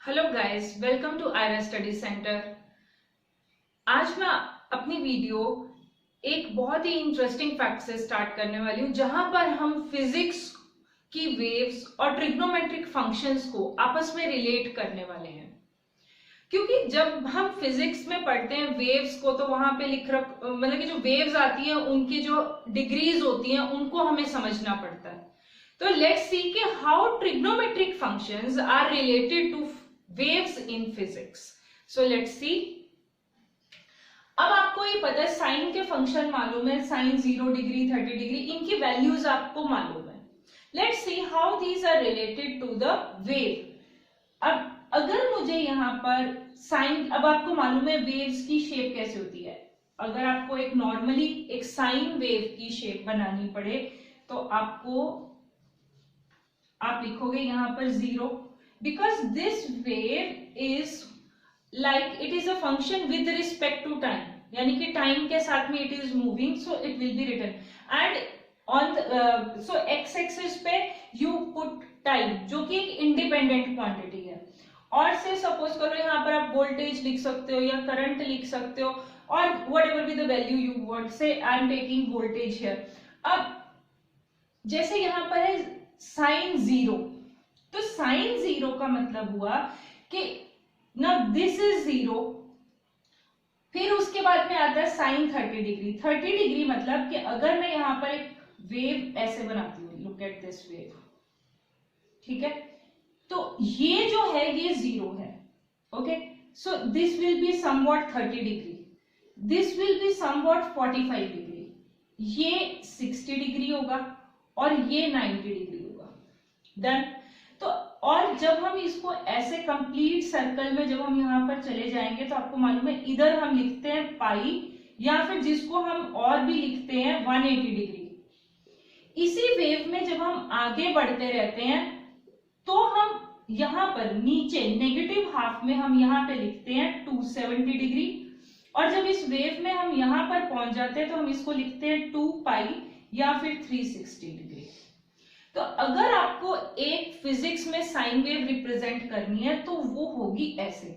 Hello guys, welcome to Ayra study centre. आज मैं अपनी वीडियो एक बहुत ही इंटरेस्टिंग फैक्ट से स्टार्ट करने वाली हूँ, जहां पर हम फिजिक्स की वेव्स और ट्रिग्नोमेट्रिक फंक्शंस को आपस में रिलेट करने वाले हैं। क्योंकि जब हम फिजिक्स में पढ़ते हैं वेव्स को, तो वहां पे मतलब कि जो वेव्स आती है उनकी जो डिग्रीज होती हैं उनको हमें समझना पड़ता है। तो लेट्स सी कि how trigonometric functions are related to waves in physics. So let's see. अब आपको ये पता है साइन के फंक्शन मालूम है, साइन 0 डिग्री 30 डिग्री, इनकी वैल्यूज आपको मालूम है। Let's see how these are related to the wave. अब अगर मुझे यहाँ पर साइन, अब आपको मालूम है वेव्स की शेप कैसे होती है। अगर आपको एक नॉर्मली एक साइन वेव की शेप बनानी पड़े तो आप लिखोगे यहाँ पर 0, because this wave is like it is a function with respect to time, यानी कि टाइम के साथ में it is moving, so it will be written and on the, so x axis पे you put time जो कि एक independent quantity है। और से सपोज करो यहाँ पर आप वोल्टेज लिख सकते हो या करंट लिख सकते हो, और whatever be the value you want, say I am taking voltage here। अब जैसे यहाँ पर है साइन 0, तो साइन 0 का मतलब हुआ कि ना दिस इज 0, फिर उसके बाद में आता है साइन 30 डिग्री। 30 डिग्री मतलब कि अगर मैं यहां पर एक वेव ऐसे बनाती हूँ, लुक एट दिस वेव, ठीक है, तो ये जो है ये 0 है। Okay, so this will be somewhat 30 degree, this will be somewhat 45 degree, ये 60 डिग्री होगा और ये 90 डिग्री होगा। डन। तो और जब हम इसको ऐसे कंप्लीट सर्कल में जब हम यहाँ पर चले जाएंगे तो आपको मालूम है इधर हम लिखते हैं पाई, या फिर जिसको हम और भी लिखते हैं 180 डिग्री। इसी वेव में जब हम आगे बढ़ते रहते हैं तो हम यहाँ पर नीचे नेगेटिव हाफ में हम यहाँ पे लिखते हैं 270 डिग्री, और जब इस वेव में हम यहाँ पर पहुंच जाते हैं तो हम इसको लिखते हैं 2 पाई या फिर 360 डिग्री। तो अगर आपको एक फिजिक्स में साइन वेव रिप्रेजेंट करनी है तो वो होगी ऐसे।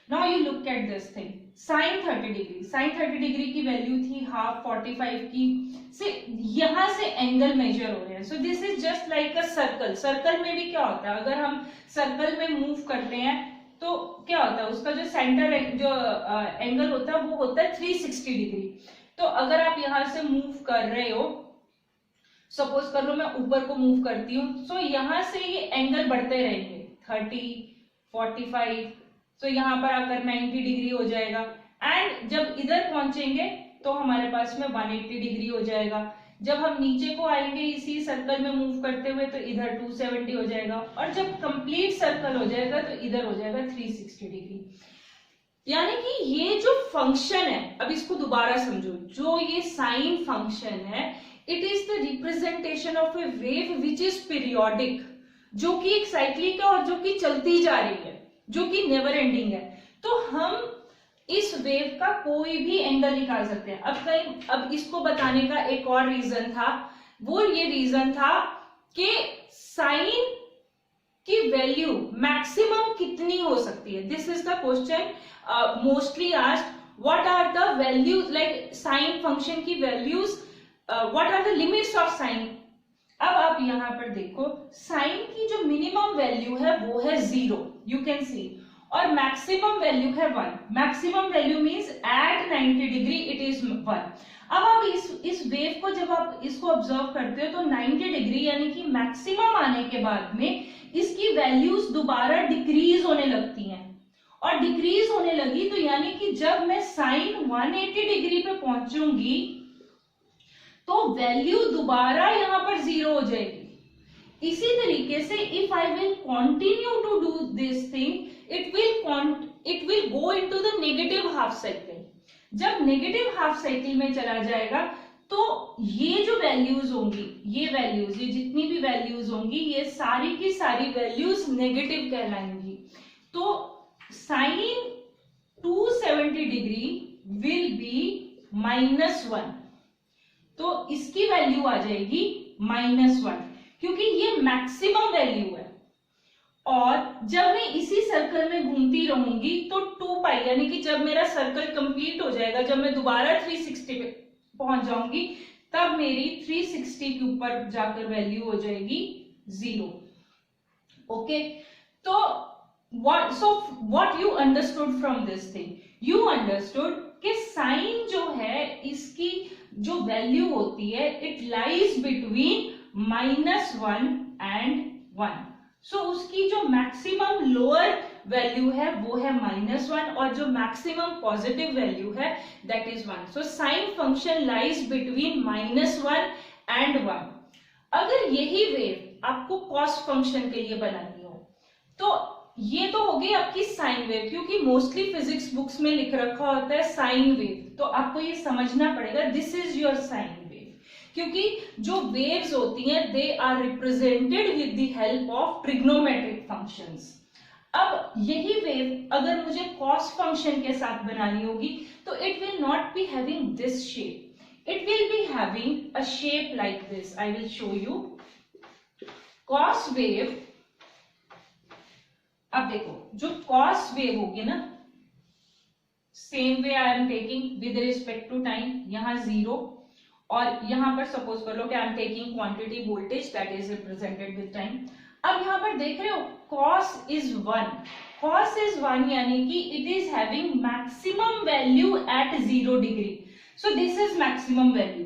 Now you look at this thing, sine 30 degree, sine 30 degree की वैल्यू थी हाफ 45 की, से यहां से एंगल मेजर हो रहे हैं। सो this is just like a circle. Circle में भी क्या होता है, अगर हम सर्कल में मूव करते हैं तो क्या होता है, उसका जो सेंटर जो एंगल होता है वो होता है 360 डिग्री। तो अगर आप यहां से मूव कर रहे हो, सपोज कर लो मैं ऊपर को मूव करती हूँ, सो यहां से ये एंगल बढ़ते रहेंगे 30, 45, सो यहाँ पर आकर 90 डिग्री हो जाएगा, एंड जब इधर पहुंचेंगे तो हमारे पास में 180 डिग्री हो जाएगा। जब हम नीचे को आएंगे इसी सर्कल में मूव करते हुए तो इधर 270 हो जाएगा, और जब कंप्लीट सर्कल हो जाएगा तो इधर हो जाएगा 360 डिग्री। यानी कि ये जो फंक्शन है, अब इसको दोबारा समझो, जो ये साइन फंक्शन है, it is the representation of A wave which is periodic, जो कि एक साइक्लिक है और जो कि चलती जा रही है, जो कि नेवर एंडिंग है। तो हम इस वेव का कोई भी एंगल निकाल सकते हैं। अब इसको बताने का एक और रीजन था, वो ये रीजन था कि साइन की वैल्यू मैक्सिमम कितनी हो सकती है। This is the question mostly asked, what are the values, like sine function की values, what are the limits of sine. अब आप यहां पर देखो, साइन की जो मिनिमम वैल्यू है वो है 0, यू कैन सी, और मैक्सिमम वैल्यू है 1। Maximum value means at 90 degree it is 1। अब आप इस वेव को जब आप इसको ऑब्जर्व करते हो तो 90 डिग्री यानी कि मैक्सिमम आने के बाद में इसकी वैल्यूज दोबारा डिक्रीज होने लगती हैं, और डिक्रीज होने लगी तो यानी कि जब मैं साइन 180 डिग्री पे पहुंचूंगी तो वैल्यू दोबारा यहां पर 0 हो जाएगी। इसी तरीके से if I will continue to do this thing, it will go into the negative half cycle. जब नेगेटिव हाफ साइकिल में चला जाएगा तो ये जो वैल्यूज होंगी, ये जितनी भी वैल्यूज होंगी, ये सारी की सारी वैल्यूज नेगेटिव कहलाएंगी। तो साइन 270 डिग्री विल बी -1, तो इसकी वैल्यू आ जाएगी -1, क्योंकि ये मैक्सिमम वैल्यू है। और जब मैं इसी सर्कल में घूमती रहूंगी तो 2 पाई, यानी कि जब मेरा सर्कल कंप्लीट हो जाएगा, जब मैं दोबारा 360 पे पहुंच जाऊंगी, तब मेरी 360 के ऊपर जाकर वैल्यू हो जाएगी 0। ओके, तो what you understood from this thing? You understood कि साइन जो है इसकी जो वैल्यू होती है, इट लाइज बिटवीन -1 एंड 1। सो उसकी जो मैक्सिमम लोअर वैल्यू है वो है -1 और जो मैक्सिमम पॉजिटिव वैल्यू है that is 1। So sine function lies between -1 and 1। अगर यही वेव आपको कॉस फंक्शन के लिए बनानी हो तो ये तो होगी आपकी साइन वेव, क्योंकि मोस्टली फिजिक्स बुक्स में लिख रखा होता है साइन वेव, तो आपको ये समझना पड़ेगा this is your sine wave, क्योंकि जो वेव्स होती हैं they are represented with the help of trigonometric functions. अब यही वेव अगर मुझे कॉस फंक्शन के साथ बनानी होगी तो it will not be having this shape, it will be having a shape like this. I will show you cos wave. अब देखो जो कॉस वेव होगी ना, same way I am taking with respect to time, यहां 0 और यहां पर suppose कर लो कि I am taking quantity voltage that is represented with time. अब यहां पर देख रहे हो कॉस इज 1, कॉस इज 1 यानी कि it is having maximum value at 0 degree. So this is maximum value.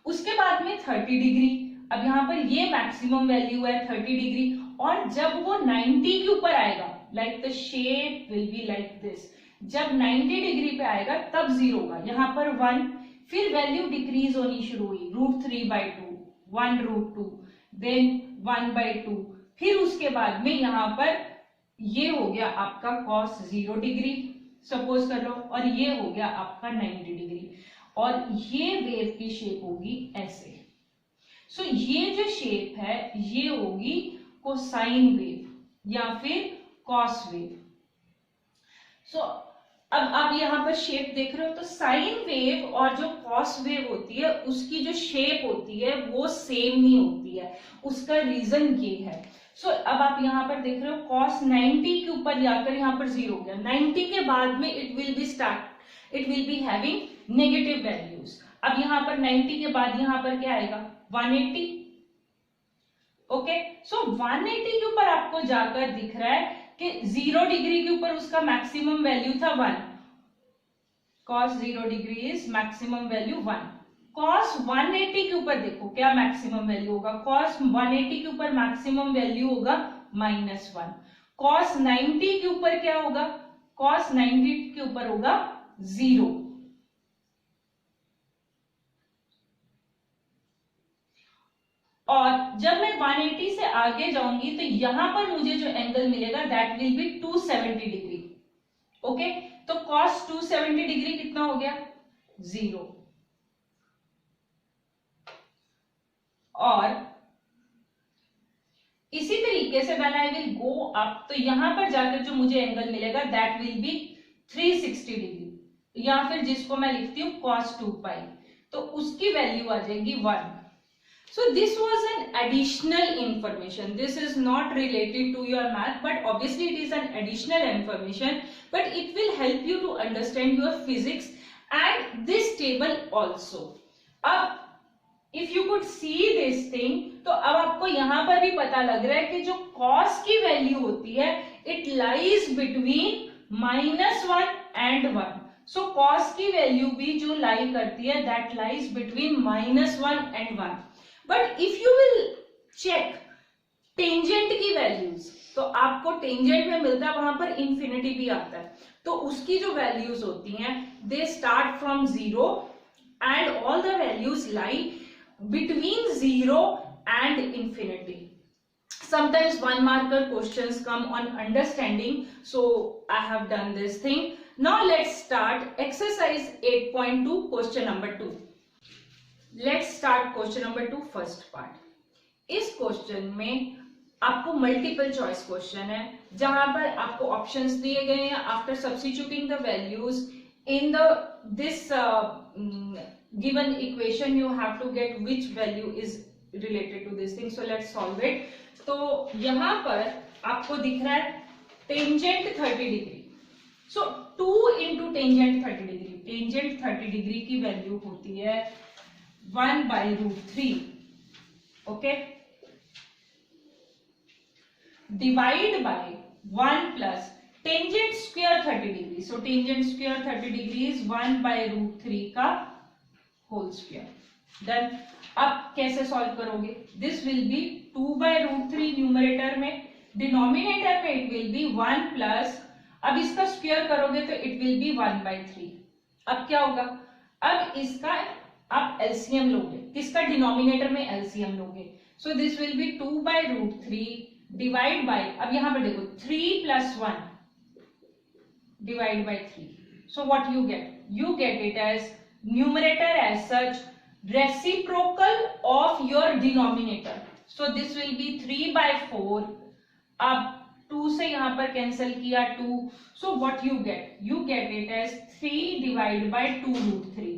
उसके बाद में 30 डिग्री, अब यहाँ पर ये मैक्सिमम वैल्यू है 30 डिग्री, और जब वो 90 के ऊपर आएगा, like the shape will be like this, जब 90 डिग्री पे आएगा तब 0 होगा, यहाँ पर 1, फिर वैल्यू डिक्रीज होनी शुरू हुई, √3/2, 1√2, देन 1/2, फिर उसके बाद में यहाँ पर ये हो गया आपका cos 0 डिग्री सपोज कर लो, और ये हो गया आपका 90 डिग्री, और ये वेव की शेप होगी ऐसे। सो ये जो शेप है ये होगी कोसाइन वेव या फिर कॉस वेव। सो अब आप यहां पर शेप देख रहे हो, तो साइन वेव और जो कॉस वेव होती है उसकी जो शेप होती है वो सेम नहीं होती है, उसका रीजन ये है। सो अब आप यहां पर देख रहे हो कॉस 90 के ऊपर जाकर यहां पर 0 हो गया, 90 के बाद में it will be having negative values. अब यहां पर 90 के बाद यहां पर क्या आएगा 180। ओके, सो 180 के ऊपर आपको जाकर दिख रहा है कि 0 डिग्री के ऊपर उसका मैक्सिमम वैल्यू था 1, cos 0 degree is maximum value 1। cos 180 के ऊपर देखो क्या मैक्सिमम वैल्यू होगा, cos 180 के ऊपर मैक्सिमम वैल्यू होगा -1। cos 90 के ऊपर क्या होगा, cos 90 के ऊपर होगा 0। और जब मैं 180 से आगे जाऊंगी तो यहां पर मुझे जो एंगल मिलेगा that will be 270 degree. Okay, तो cos 270 डिग्री कितना हो गया 0। और इसी तरीके से when I will go up, तो यहां पर जाकर जो मुझे एंगल मिलेगा दैट विल बी 360 डिग्री, या फिर जिसको मैं लिखती हूँ cos 2π, तो उसकी वैल्यू आ जाएगी 1। So this was an additional information. This is not related to your math, but obviously it is an additional information, but it will help you to understand your physics and this table also. अब if you could see this thing, तो अब आपको यहाँ पर भी पता लग रहा है कि जो cos की वैल्यू होती है it lies between -1 and 1. So cos की वैल्यू भी जो लाई करती है that lies between -1 and 1. But if you will check tangent की वैल्यूज, तो आपको टेंजेंट में मिलता है वहां पर इंफिनिटी भी आता है, तो उसकी जो वैल्यूज होती हैं they start from 0 and all the values lie between 0 and infinity. Sometimes 1 marker questions come on understanding, so I have done this thing. Now let's start exercise 8.2 question number 2. Let's start question number 2 first part. इस question में आपको multiple choice question है जहां पर आपको options दिए गए हैं। After substituting the values in this given equation you have to get which value is related to this thing. So let's solve it. तो यहाँ पर आपको दिख रहा है tangent 30 degree, so 2 into tangent 30 degree, tangent 30 degree की value होती है 1/√3, okay, divide by 1 plus tangent square 30 degree, so tangent square 30 degree is 1/√3 का होल स्क्वायर। डन। अब कैसे सॉल्व करोगे? दिस विल बी 2/√3 न्यूमरेटर में, डिनोमिनेटर में इट विल बी 1 प्लस, अब इसका स्क्वायर करोगे तो इट विल बी 1/3। अब क्या होगा? अब इसका आप एलसीएम लोगे, किसका? डिनोमिनेटर में एलसीएम लोगे, so this will be 2/√3 divide bye, अब यहां पर देखो 3 + 1 divide by 3, so what you get it as numerator as such reciprocal of your denominator, so this will be 3/4, अब 2 से यहां पर कैंसिल किया 2, so what you get it as 3 divided by 2√3.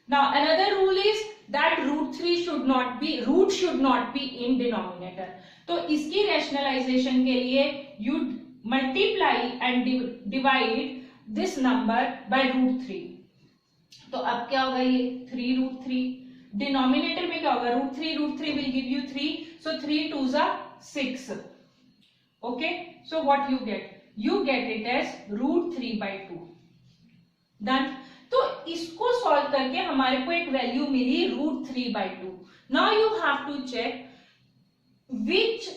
Now another rule is that √3 root should not be in denominator, तो इसकी rationalization के लिए you multiply and divide this number by √3, तो अब क्या होगा? ये 3√3, डिनोमिनेटर में क्या होगा? √3 will give you 3, so 3 2s are 6, okay, so what you get it as √3/2. Done. तो इसको सॉल्व करके हमारे को एक वैल्यू मिली √3/2. Now you have to check which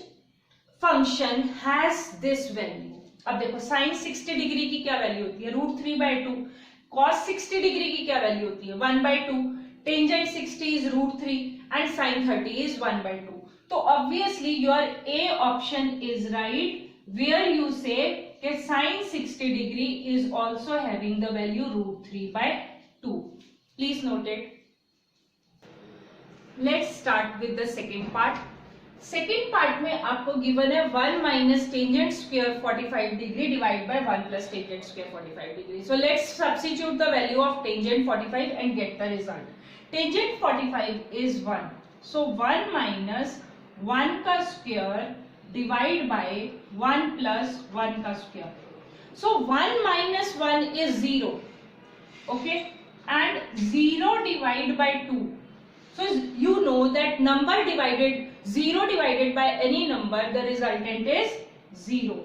function has this value. अब देखो sin 60 डिग्री की क्या वैल्यू होती है? √3/2. cos 60 डिग्री की क्या वैल्यू होती है? 1/2. Tangent 60 is √3 and sin 30 is 1/2. तो obviously your A option is right where you say sin 60 degree is also having the value √3/2. Please note it. Let's start with the second part. Second part में आपको given है 1 minus tangent square 45 degree divide by 1 plus tangent square 45 degree. So let's substitute the value of tangent 45 and get the result. Tangent 45 is 1, so 1 minus 1 का square divide by 1 plus 1 का square. So 1 minus 1 is 0, okay, and 0 divide by 2. So you know that number divided 0 divided by any number, the resultant is 0.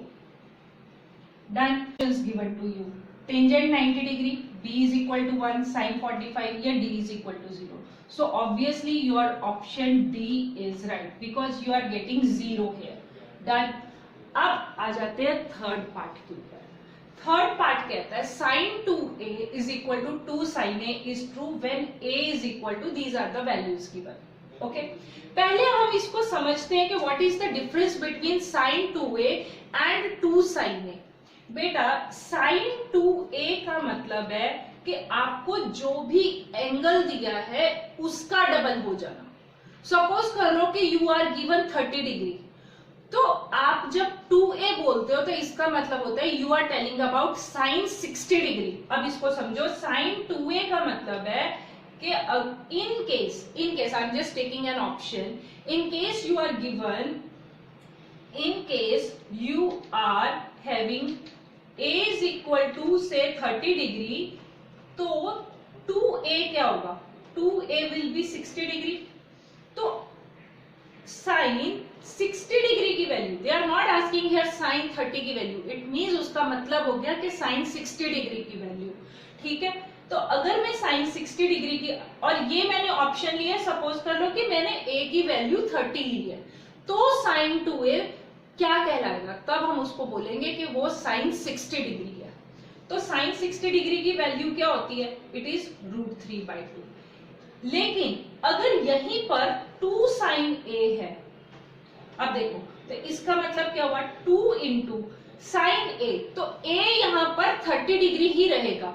Done. Is given to you. Tangent 90 degree, b is equal to 1, sin 45, या d is equal to 0. So obviously your option D is right because you are getting 0 here. Done. अब आ जाते हैं third part के ऊपर. Third part कहता है sin 2a is equal to 2 sin a is true when a is equal to these are the values given. Okay? पहले हम इसको समझते हैं कि what is the difference between sin 2a and 2 sin a. बेटा sin 2a का मतलब है कि आपको जो भी एंगल दिया है उसका डबल हो जाना. सपोज कर लो कि you are given 30 डिग्री, तो आप जब 2a बोलते हो तो इसका मतलब होता है you are telling about sin 60 degree. अब इसको समझो, sin 2a का मतलब है कि in case I am just taking an option, in case you are given, in case you are having a is equal to say 30 degree, तो 2a क्या होगा? 2a will be 60 degree. तो sin 60 degree की value, they are not asking here sin 30 की value, it means उसका मतलब हो गया कि sin 60 डिग्री की वैल्यू. ठीक है, तो अगर मैं sin 60 डिग्री की, और ये मैंने ऑप्शन लिया, सपोज कर लो कि मैंने a की वैल्यू 30 ली है, तो sin 2a क्या कहलाएगा? तब हम उसको बोलेंगे कि वो sin 60 डिग्री है. तो sin 60 डिग्री की वैल्यू क्या होती है? It is √3/2. लेकिन अगर यहीं पर 2 sin a है, अब देखो तो इसका मतलब क्या हुआ? 2 इंटू sin a, तो a यहां पर 30 डिग्री ही रहेगा,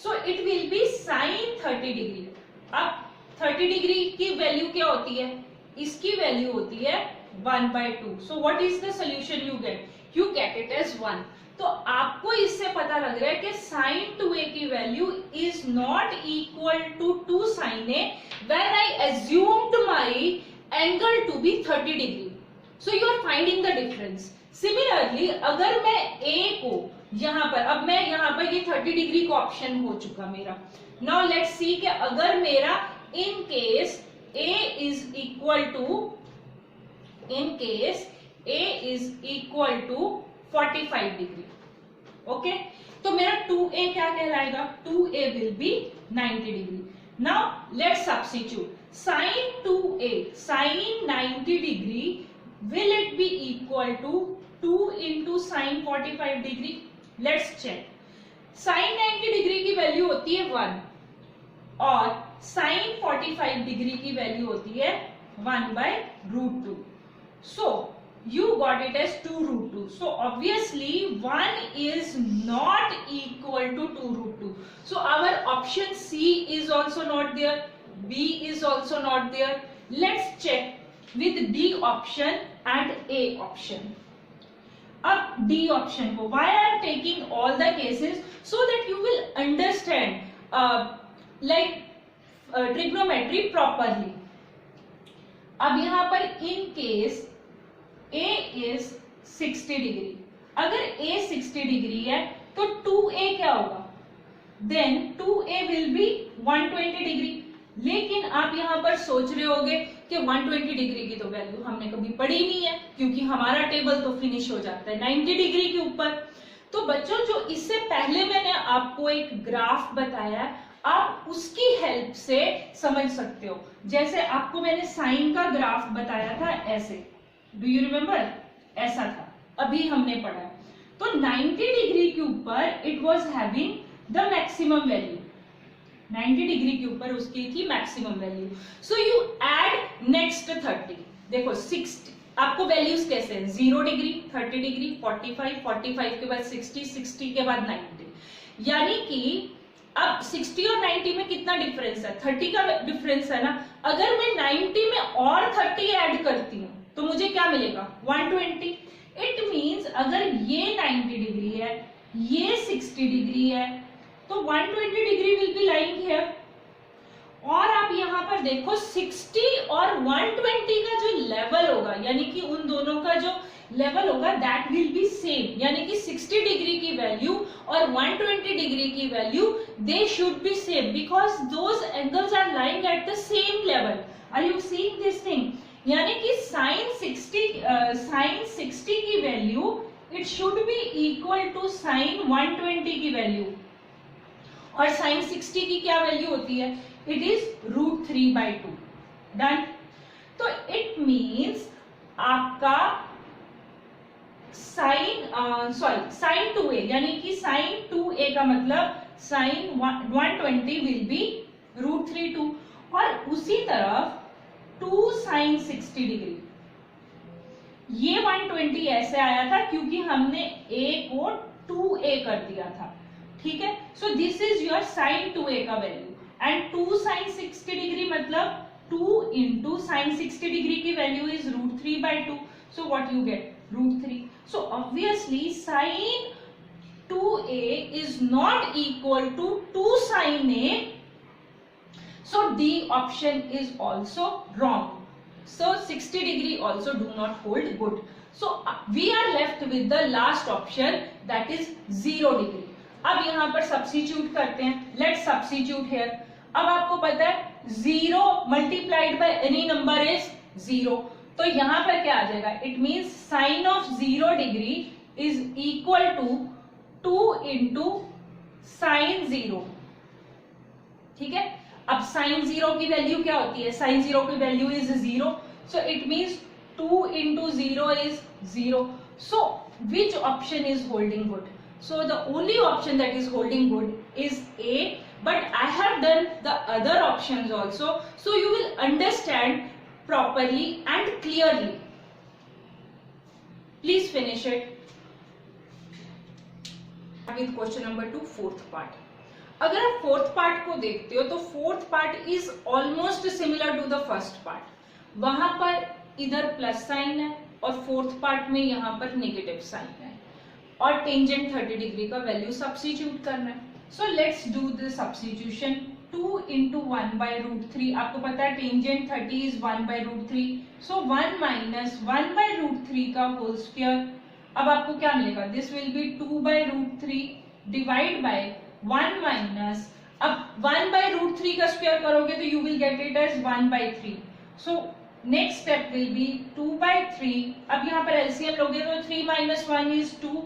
so it will B sin 30 degree. अब 30 डिग्री की वैल्यू क्या होती है? इसकी वैल्यू होती है 1/2. So what is the solution you get? You get it as 1. तो आपको इससे पता लग रहा है कि sin 2a की value is not equal to 2 sin a when I assumed my angle to be 30 degree. So you are finding the difference. Similarly अगर मैं ए को यहां पर, अब मैं यहां पर ये 30 डिग्री का ऑप्शन हो चुका मेरा। नाउ लेट्स सी कि अगर मेरा in case A is equal to 45 degree, okay, तो मेरा 2a क्या कहलाएगा, 2a will be 90 degree. Now let's substitute sin 2a, sin 90 degree will it be equal to 2 into sin 45 degree? Let's check. sin 90 degree की value होती है 1 और sin 45 degree की value होती है 1/√2. So you got it as 2√2. So obviously 1 is not equal to 2√2. So our option C is also not there, B is also not there. Let's check with D option and A option. अब D option को, why I am taking all the cases so that you will understand trigonometry properly. अब यहाँ पर in case A is 60 degree, अगर A 60 degree है तो 2A क्या होगा, then 2A will be 120 degree. लेकिन आप यहाँ पर सोच रहे होगे कि 120 डिग्री की तो वैल्यू हमने कभी पढ़ी नहीं है, क्योंकि हमारा टेबल तो फिनिश हो जाता है 90 डिग्री के ऊपर। तो बच्चों जो इससे पहले मैंने आपको एक ग्राफ बताया, आप उसकी हेल्प से समझ सकते हो। जैसे आपको मैंने साइन का ग्राफ बताया था ऐसे, डू यू रिमेम्बर, ऐसा था, अभी हमने पढ़ा। तो 90 डिग्री के ऊपर it was having the maximum value, 90 degree के ऊपर उसकी थी maximum value. So you add next 30, देखो 60 आपको वैल्यूज कैसे हैं, 0 डिग्री, 30 डिग्री, 45, 45 के बाद 60, 60 के बाद 90, यानी कि अब 60 और 90 में कितना डिफरेंस है, 30 का डिफरेंस है ना। अगर मैं 90 में और 30 ऐड करती हूँ तो मुझे क्या मिलेगा, 120। इट मींस अगर ये 90 डिग्री है, ये 60 डिग्री है, तो 120 degree will be lying here. और आप यहाँ पर देखो 60 और 120 का जो लेवल होगा, यानी कि उन दोनों का जो लेवल होगा दैट विल बी सेम, यानी कि 60 डिग्री की वैल्यू और 120 डिग्री की value they should be same, because those angles are lying at the same level. Are you seeing this thing? यानी कि sin 60 की value it should be equal to sin 120 की value, और sin 60 की क्या value होती है, इट इज √3/2। डन। तो इट मींस आपका sin 2a, यानी कि sin 2a का मतलब sin 120 विल बी √3/2, और उसी तरफ 2 sin 60 डिग्री, ये 120 ऐसे आया था क्योंकि हमने a को 2a कर दिया था, ठीक है। सो this is your sin 2a का वैल्यू, एंड 2 sin 60 डिग्री मतलब 2 into sin 60 डिग्री की value is √3/2, so what you gate, √3। So obviously sin 2a is not equal to 2 sin a, so D option is also wrong. So 60 degree also do not hold good. So we are left with the last option, that is 0 degree. अब यहाँ पर substitute करते हैं, let's substitute here. अब आपको पता है 0 multiplied by any number is 0, तो यहाँ पर क्या आ जाएगा, it means sine of 0 degree is equal to 2 into साइन 0, ठीक है। अब साइन 0 की वैल्यू क्या होती है, साइन 0 की value is 0, so it means 2 into 0 is 0. So which option is holding good? So the only option that is holding good is A, but I have done the other options also, so you will understand properly and clearly. Please finish it. With question number 2, fourth part. अगर आप fourth part को देखते हो तो fourth part is almost similar to the first part. वहां पर इधर plus sign है और फोर्थ पार्ट में यहाँ पर नेगेटिव साइन है, और टेंजेंट 30 डिग्री का वैल्यू सब्स्टिट्यूट करना है। So let's do the substitution. 2 into 1/√3, आपको पता है टेंजेंट 30 इज 1/√3, सो 1 - 1/√3 का होल स्क्वायर अब आपको क्या मिलेगा, this will be 2/√3 divide by 1 minus, अब 1/√3 का स्क्वायर करोगे तो you will get it as 1/3. So next step will be 2/3. अब यहाँ पर एलसीएम लोगे तो 3 - 1 इज 2,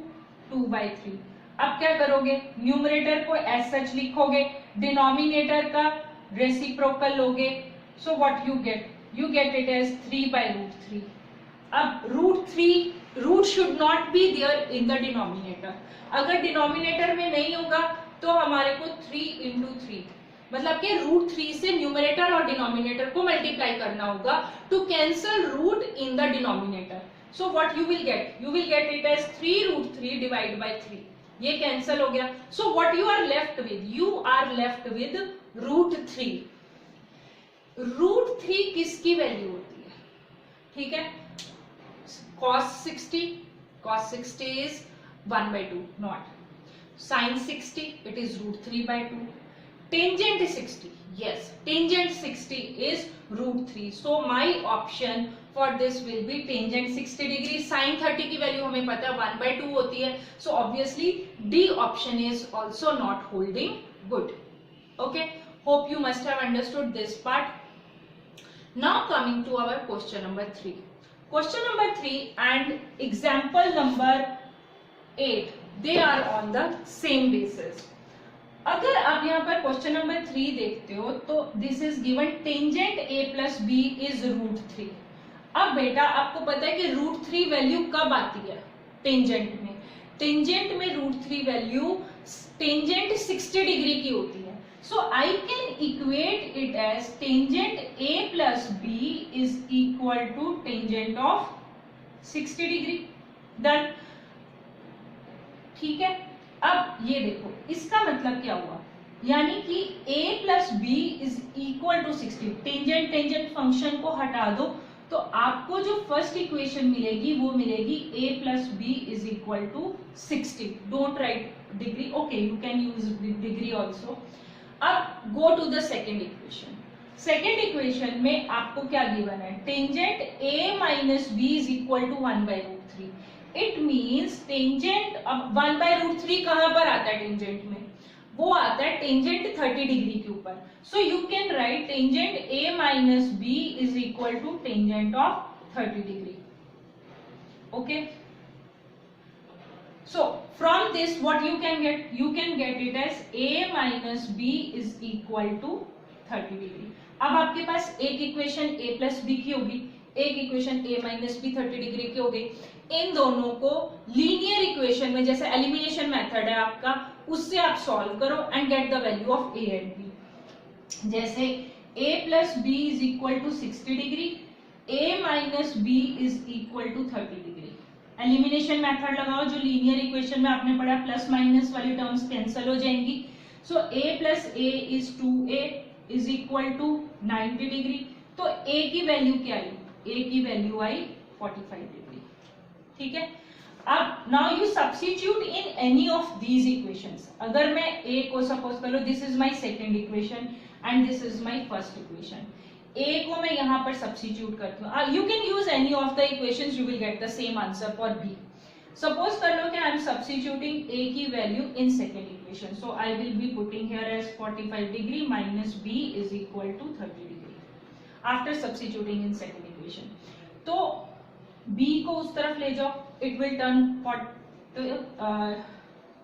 2/3. अब क्या करोगे, न्यूमरेटर को एज सच लिखोगे, डिनोमिनेटर का रेसिप्रोकल लोगे. So what you get it as 3/√3. अब root should not be there in the denominator. अगर डिनोमिनेटर में नहीं होगा तो हमारे को 3 × 3 मतलब कि √3 से न्यूमरेटर और डिनोमिनेटर को मल्टीप्लाई करना होगा to cancel root in the denominator. So what you will get it as 3√3 divide by 3. ये कैंसल हो गया. So what you are left with √3. √3 किसकी वैल्यू होती है, ठीक है, cos 60 is 1/2 not. Sin 60 it is √3/2. Tangent 60, yes, tangent 60 is √3. So my option for this will be tangent 60 degree. Sin 30 की value हमें पता है 1/2 होती है. So obviously D option is also not holding good. Okay, hope you must have understood this part. Now coming to our question number 3. Question number 3 and example number 8, they are on the same basis. अगर आप यहाँ पर question number 3 देखते हो तो this is given tangent a + b is √3. अब बेटा आपको पता है कि √3 वैल्यू कब आती है टेंजेंट में. टेंजेंट में √3 वैल्यू टेंजेंट 60 डिग्री की होती है. So I can equate it as tangent a plus b is equal to tangent of 60 degree. Done. ठीक है. अब ये देखो इसका मतलब क्या हुआ, यानी कि a plus b is equal to 60. Tangent function को हटा दो तो आपको जो फर्स्ट इक्वेशन मिलेगी वो मिलेगी a plus b is equal to 60. Don't write degree. Okay, you can use degree also. अब go to the second equation. Second equation में आपको क्या गिवन है, tangent a - b is equal to 1/√3. It means tangent, अब 1/√3 कहां पर आता है टेंजेंट में, वो आता है टेंजेंट 30 डिग्री के ऊपर. So you can write tangent a - b is equal to tangent of 30 degree. Okay, so from this what you can get it as a - b is equal to 30 degree. अब आपके पास एक equation a + b की होगी, एक equation a - b 30 degree की होगी. इन दोनों को लीनियर इक्वेशन में, जैसे एलिमिनेशन मेथड है आपका, उससे आप सॉल्व करो and get the value of a and b. जैसे a + b is equal to 60 degree, a - b is equal to 30 degree. Elimination method लगाओ, जो लीनियर इक्वेशन में आपने पढ़ा, प्लस माइनस वाली टर्म्स कैंसिल हो जाएंगी. सो a + a is 2a is equal to 90 degree. तो a की वैल्यू क्या आई, a की वैल्यू आई 45 डिग्री. ठीक है. अब now you substitute in any of these equations. अगर मैं a को सपोज करो, this is my second equation and this is my first equation. a को मैं यहाँ पर सब्स्टिट्यूट करती हूँ. You can use any of the equations, you will get the same answer for b. Suppose कर लो कि आई एम सब्स्टिट्यूटिंग a की value in second equation. So I will be putting here as 45 degree minus b is equal to 30 degree after substituting in second equation. तो b को उस तरफ ले जाओ, it will turn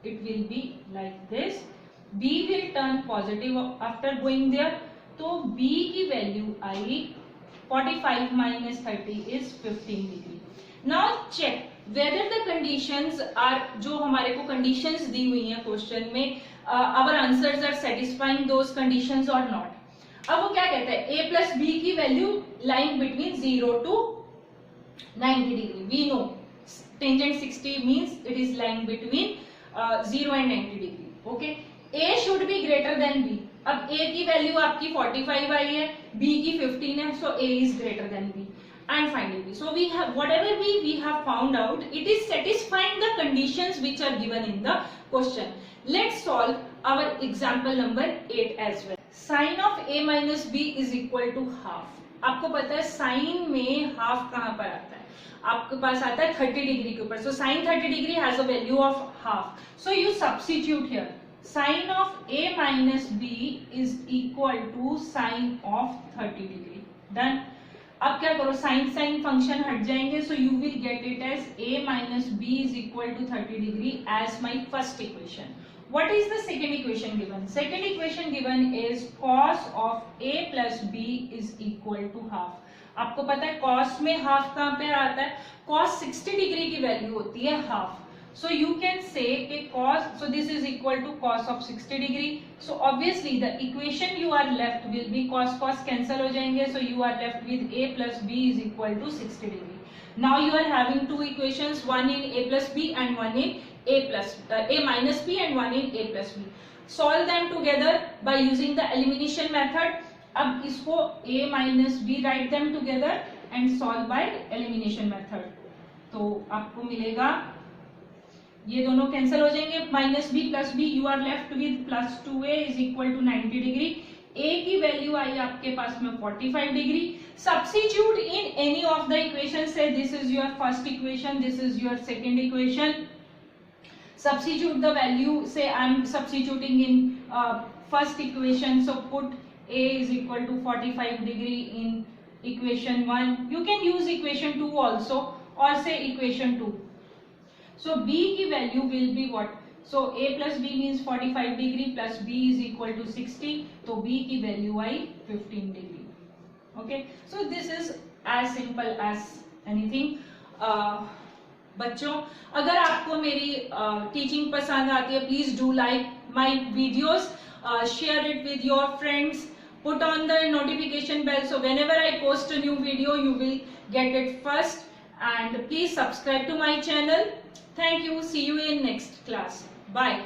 it will be like this. b will turn positive after going there. तो b की value आई 45 minus 30 is 15 degree. Now check whether the conditions are, जो हमारे को कंडीशंस दी हुई हैं क्वेश्चन में, our answers are satisfying those conditions और नॉट. अब वो क्या कहता है, a plus b की value lying between 0 to 90 degree. We know tangent 60 means it is lying between 0 and 90 degree. Okay, a should be greater then b. अब a की value आपकी 45 आई है, b की 15 है, so a is greater than b. And finally, so we have whatever we have found out, it is satisfying the conditions which are given in the question. Let's solve our example number 8 as well. Sin of a minus b is equal to half. आपको पता है sign में half कहां पर आता है, आपके पास आता है 30 डिग्री के ऊपर. So sine 30 degree has a value of half. So you substitute here. Sine of a minus b is equal to sine of 30 degree. Done. अब क्या करो, साइन साइन फंक्शन हट जाएंगे. So you will get it as a minus b is equal to 30 degree as my first equation. What is the second equation given? Second equation given is cos of a plus b is equal to half. आपको पता है cos में half कहाँ पे आता है? cos 60 degree की value होती है half. So you can say कि cos, so this is equal to cos of 60 degree. So obviously the equation you are left will be cos cancel हो जाएंगे. So you are left with a plus b is equal to 60 degree. Now you are having two equations, one in a plus b and one in a minus b and one in a plus b. Solve them together by using the elimination method. अब इसको a minus b write them together and solve by elimination method. तो आपको मिलेगा, ये दोनों cancel हो जाएंगे, minus B plus B, you are left with plus 2a is equal to 90 degree. a की वैल्यू आई आपके पास में 45 degree. Substitute in any of the equation. Say this is your first equation, this is your second equation. Substitute the value. Say I am substituting in first equation. So put a is equal to 45 degree in equation 1. You can use equation 2 also, or say equation 2. So b की value will be what? So a plus b means 45 degree plus b is equal to 60. तो b की value I 15 degree. Okay. So this is as simple as anything. बच्चों, अगर आपको मेरी teaching पसंद आती है, please do like my videos, share it with your friends, put on the notification bell so whenever I post a new video you will get it first, and please subscribe to my channel. Thank you. See you in next class. Bye.